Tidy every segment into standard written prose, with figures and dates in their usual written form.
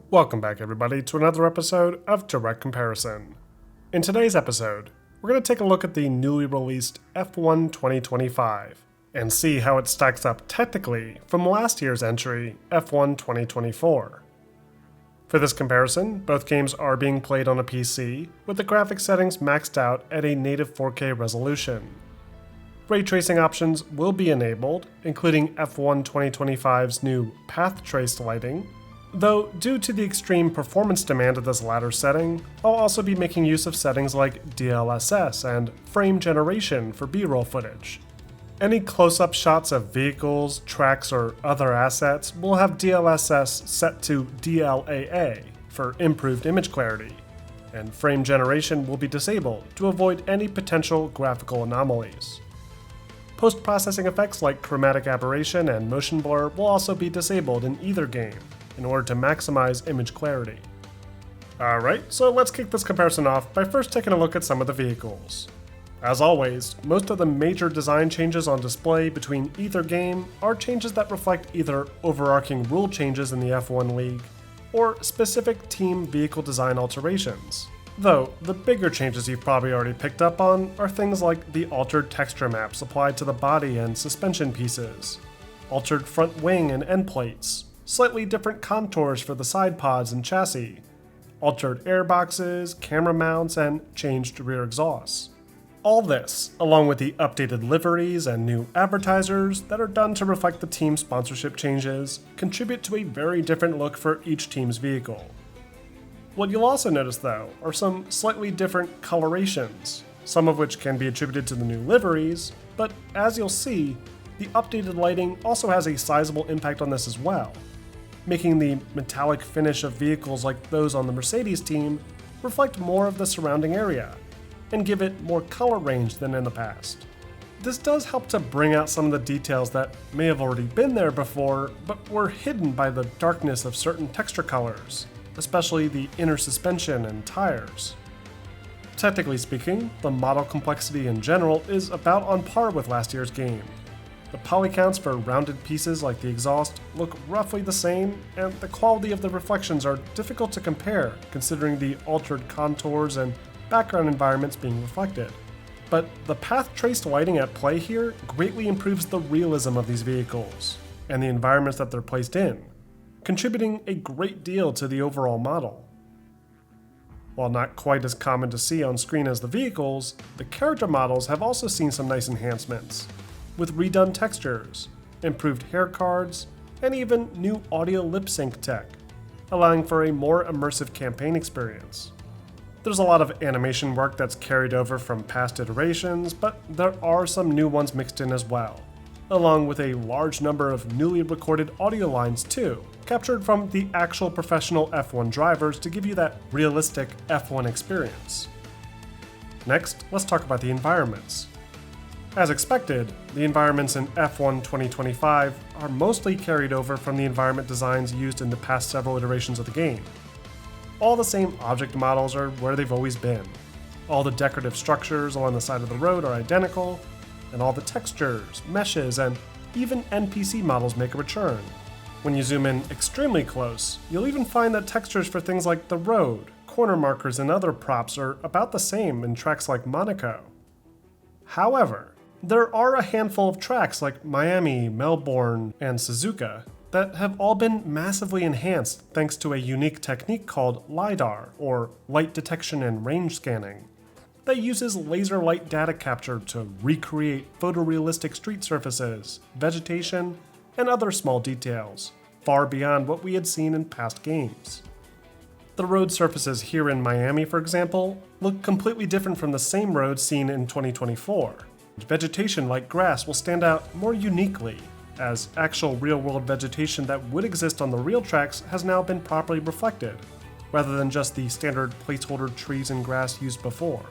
Welcome back, everybody, to another episode of Direct Comparison. In today's episode, we're going to take a look at the newly released F1 2025 and see how it stacks up technically from last year's entry, F1 2024. For this comparison, both games are being played on a PC, with the graphics settings maxed out at a native 4K resolution. Ray tracing options will be enabled, including F1 2025's new path traced lighting, though due to the extreme performance demand of this latter setting, I'll also be making use of settings like DLSS and frame generation for B-roll footage. Any close-up shots of vehicles, tracks, or other assets will have DLSS set to DLAA for improved image clarity, and frame generation will be disabled to avoid any potential graphical anomalies. Post-processing effects like chromatic aberration and motion blur will also be disabled in either game, in order to maximize image clarity. Alright, so let's kick this comparison off by first taking a look at some of the vehicles. As always, most of the major design changes on display between either game are changes that reflect either overarching rule changes in the F1 League, or specific team vehicle design alterations. Though, the bigger changes you've probably already picked up on are things like the altered texture maps applied to the body and suspension pieces, altered front wing and end plates, slightly different contours for the side pods and chassis, altered airboxes, camera mounts, and changed rear exhausts. All this, along with the updated liveries and new advertisers that are done to reflect the team sponsorship changes, contribute to a very different look for each team's vehicle. What you'll also notice, though, are some slightly different colorations, some of which can be attributed to the new liveries, but as you'll see, the updated lighting also has a sizable impact on this as well, making the metallic finish of vehicles like those on the Mercedes team reflect more of the surrounding area, and give it more color range than in the past. This does help to bring out some of the details that may have already been there before, but were hidden by the darkness of certain texture colors, especially the inner suspension and tires. Technically speaking, the model complexity in general is about on par with last year's game. The poly counts for rounded pieces like the exhaust look roughly the same, and the quality of the reflections are difficult to compare considering the altered contours and background environments being reflected. But the path traced lighting at play here greatly improves the realism of these vehicles, and the environments that they're placed in, contributing a great deal to the overall model. While not quite as common to see on screen as the vehicles, the character models have also seen some nice enhancements, with redone textures, improved hair cards, and even new audio lip sync tech, allowing for a more immersive campaign experience. There's a lot of animation work that's carried over from past iterations, but there are some new ones mixed in as well, along with a large number of newly recorded audio lines too, captured from the actual professional F1 drivers to give you that realistic F1 experience. Next, let's talk about the environments. As expected, the environments in F1 2025 are mostly carried over from the environment designs used in the past several iterations of the game. All the same object models are where they've always been. All the decorative structures along the side of the road are identical, and all the textures, meshes, and even NPC models make a return. When you zoom in extremely close, you'll even find that textures for things like the road, corner markers, and other props are about the same in tracks like Monaco. However, there are a handful of tracks like Miami, Melbourne, and Suzuka that have all been massively enhanced thanks to a unique technique called LiDAR, or Light Detection and Range Scanning, that uses laser light data capture to recreate photorealistic street surfaces, vegetation, and other small details, far beyond what we had seen in past games. The road surfaces here in Miami, for example, look completely different from the same roads seen in 2024. Vegetation like grass will stand out more uniquely, as actual real-world vegetation that would exist on the real tracks has now been properly reflected, rather than just the standard placeholder trees and grass used before.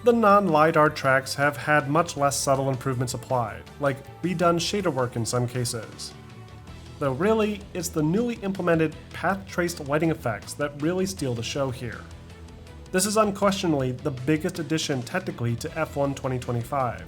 The non-LiDAR tracks have had much less subtle improvements applied, like redone shader work in some cases. Though really, it's the newly implemented path-traced lighting effects that really steal the show here. This is unquestionably the biggest addition technically to F1 2025,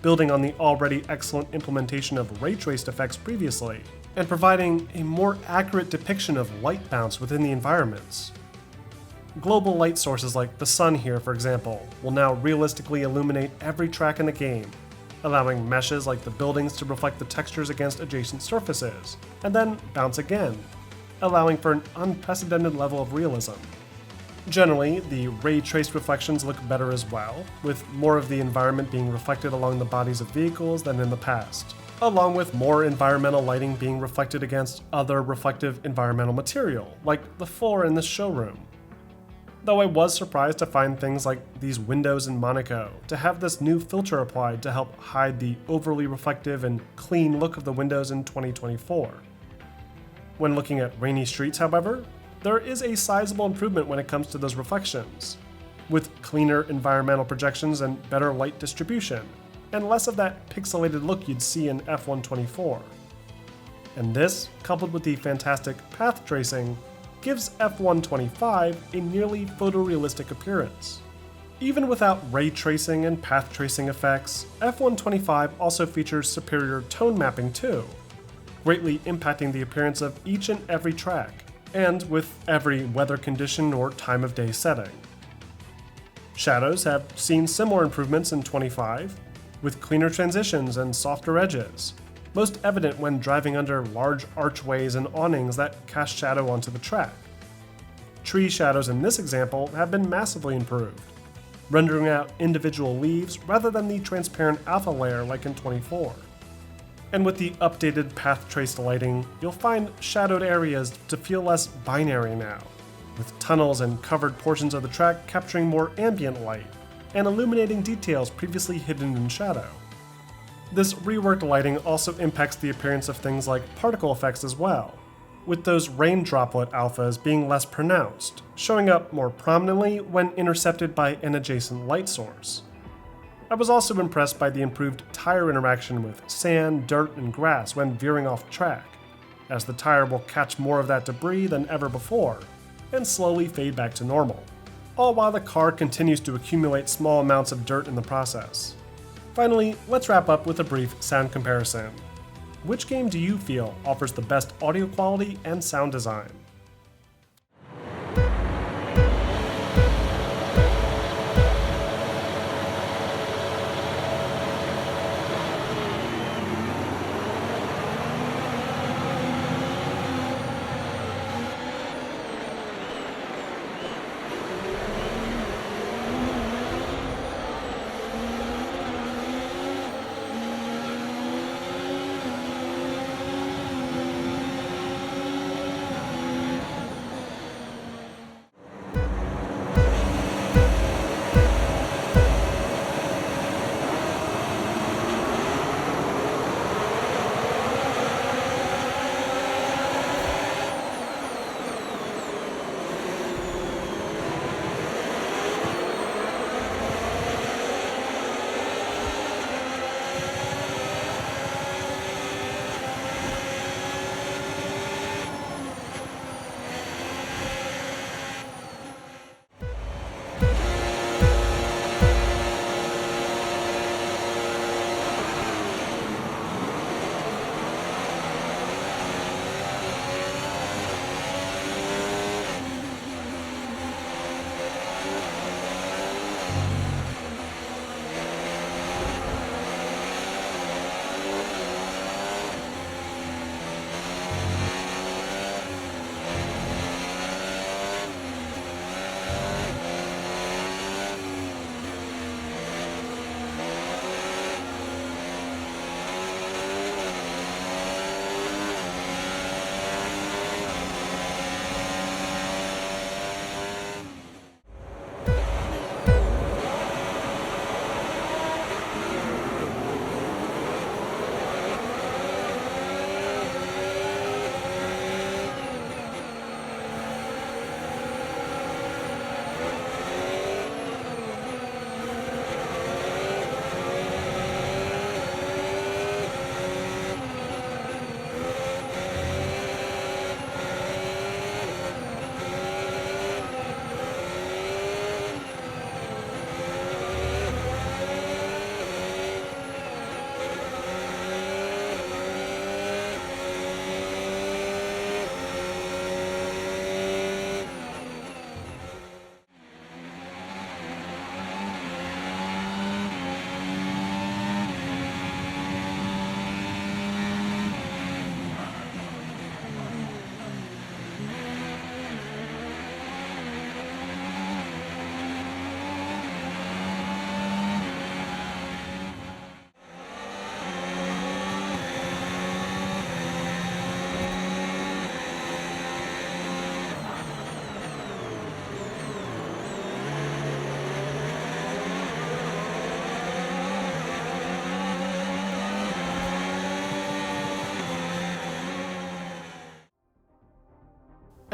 building on the already excellent implementation of ray-traced effects previously, and providing a more accurate depiction of light bounce within the environments. Global light sources like the sun here, for example, will now realistically illuminate every track in the game, allowing meshes like the buildings to reflect the textures against adjacent surfaces, and then bounce again, allowing for an unprecedented level of realism. Generally, the ray-traced reflections look better as well, with more of the environment being reflected along the bodies of vehicles than in the past, along with more environmental lighting being reflected against other reflective environmental material, like the floor in this showroom. Though I was surprised to find things like these windows in Monaco to have this new filter applied to help hide the overly reflective and clean look of the windows in 2024. When looking at rainy streets, however, there is a sizable improvement when it comes to those reflections, with cleaner environmental projections and better light distribution, and less of that pixelated look you'd see in F124. And this, coupled with the fantastic path tracing, gives F125 a nearly photorealistic appearance. Even without ray tracing and path tracing effects, F125 also features superior tone mapping too, greatly impacting the appearance of each and every track, and with every weather condition or time of day setting. Shadows have seen similar improvements in 25, with cleaner transitions and softer edges, most evident when driving under large archways and awnings that cast shadow onto the track. Tree shadows in this example have been massively improved, rendering out individual leaves rather than the transparent alpha layer like in 24. And with the updated path-traced lighting, you'll find shadowed areas to feel less binary now, with tunnels and covered portions of the track capturing more ambient light and illuminating details previously hidden in shadow. This reworked lighting also impacts the appearance of things like particle effects as well, with those rain droplet alphas being less pronounced, showing up more prominently when intercepted by an adjacent light source. I was also impressed by the improved tire interaction with sand, dirt, and grass when veering off track, as the tire will catch more of that debris than ever before, and slowly fade back to normal, all while the car continues to accumulate small amounts of dirt in the process. Finally, let's wrap up with a brief sound comparison. Which game do you feel offers the best audio quality and sound design?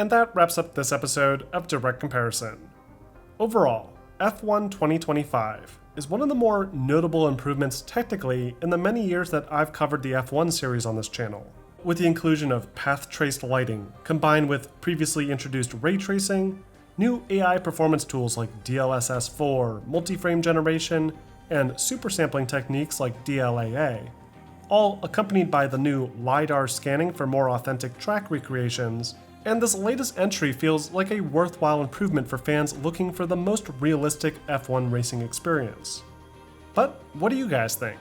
And that wraps up this episode of Direct Comparison. Overall, F1 2025 is one of the more notable improvements technically in the many years that I've covered the F1 series on this channel. With the inclusion of path-traced lighting, combined with previously introduced ray tracing, new AI performance tools like DLSS 4, multi-frame generation, and super sampling techniques like DLAA, all accompanied by the new LiDAR scanning for more authentic track recreations, and this latest entry feels like a worthwhile improvement for fans looking for the most realistic F1 racing experience. But what do you guys think?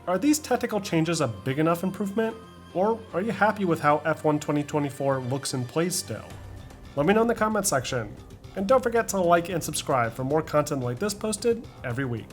Are these technical changes a big enough improvement? Or are you happy with how F1 2024 looks and plays still? Let me know in the comment section. And don't forget to like and subscribe for more content like this posted every week.